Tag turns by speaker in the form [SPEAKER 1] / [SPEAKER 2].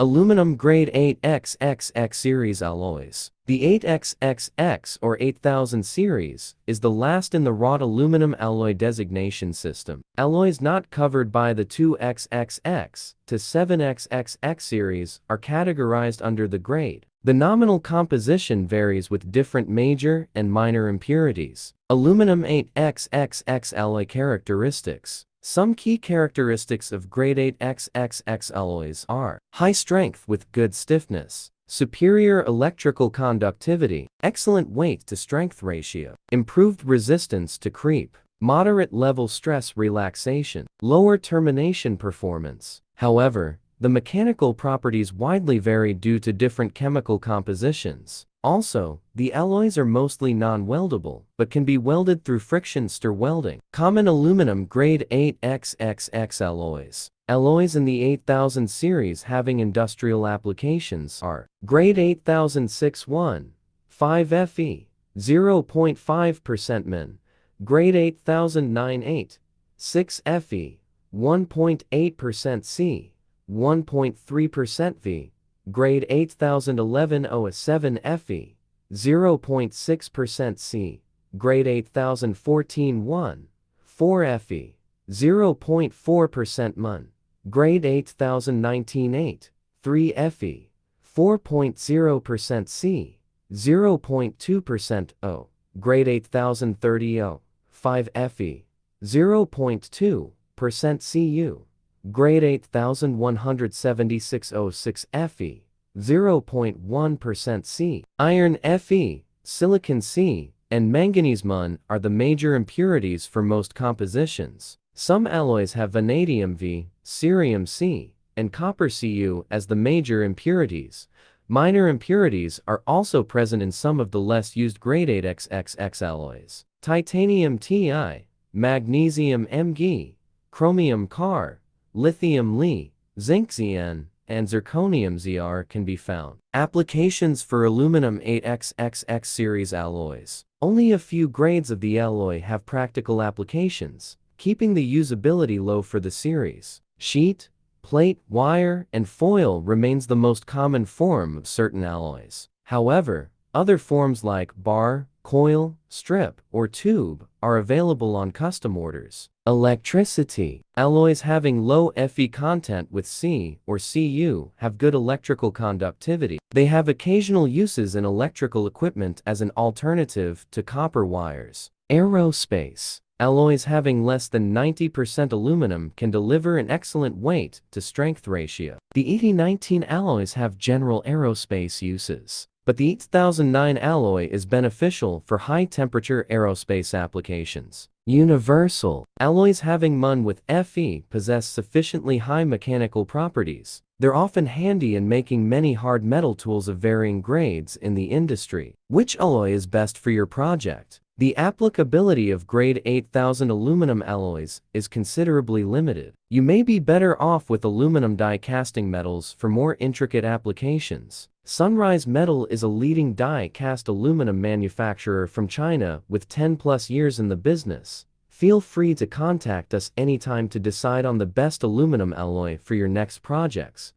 [SPEAKER 1] Aluminum Grade 8XXX Series alloys. The 8XXX or 8000 series is the last in the wrought aluminum alloy designation system. Alloys not covered by the 2XXX to 7XXX series are categorized under the grade. The nominal composition varies with different major and minor impurities. Aluminum 8XXX alloy characteristics. Some key characteristics of grade 8XXX alloys are high strength with good stiffness, superior electrical conductivity, excellent weight to strength ratio, improved resistance to creep, moderate level stress relaxation, lower termination performance. However, the mechanical properties widely vary due to different chemical compositions. Also, the alloys are mostly non-weldable, but can be welded through friction stir welding. Common aluminum grade 8XXX alloys. Alloys in the 8000 series having industrial applications are grade 8006-1, 5Fe, 0.5% Min, grade 8009-8, 6Fe, 1.8% C, 1.3% V, grade 8011-07 Fe, 0.6% C, grade 8014-1, 4 Fe, 0.4% Mun, grade 8019-8, 3 Fe, 4.0% C, 0.2% O, grade 8030-0, 5 Fe, 0.2% Cu, grade 8176-06 Fe, 0.1% C. Iron Fe, silicon C, and manganese Mun are the major impurities for most compositions. Some alloys have vanadium V, cerium C, and copper Cu as the major impurities. Minor impurities are also present in some of the less used grade 8XXX alloys. Titanium Ti, magnesium Mg, chromium Car, lithium Li, zinc Zn, and zirconium Zr can be found. Applications for aluminum 8XXX series alloys. Only a few grades of the alloy have practical applications, keeping the usability low for the series. Sheet, plate, wire, and foil remains the most common form of certain alloys. However, other forms like bar, coil, strip, or tube are available on custom orders. Electricity. Alloys having low Fe content with C or Cu have good electrical conductivity. They have occasional uses in electrical equipment as an alternative to copper wires. Aerospace. Alloys having less than 90% aluminum can deliver an excellent weight to strength ratio. The 8019 alloys have general aerospace uses, but the 8009 alloy is beneficial for high-temperature aerospace applications. Universal. Alloys having Mun with Fe possess sufficiently high mechanical properties. They're often handy in making many hard metal tools of varying grades in the industry. Which alloy is best for your project? The applicability of grade 8000 aluminum alloys is considerably limited. You may be better off with aluminum die casting metals for more intricate applications. Sunrise Metal is a leading die-cast aluminum manufacturer from China with 10+ years in the business. Feel free to contact us anytime to decide on the best aluminum alloy for your next projects.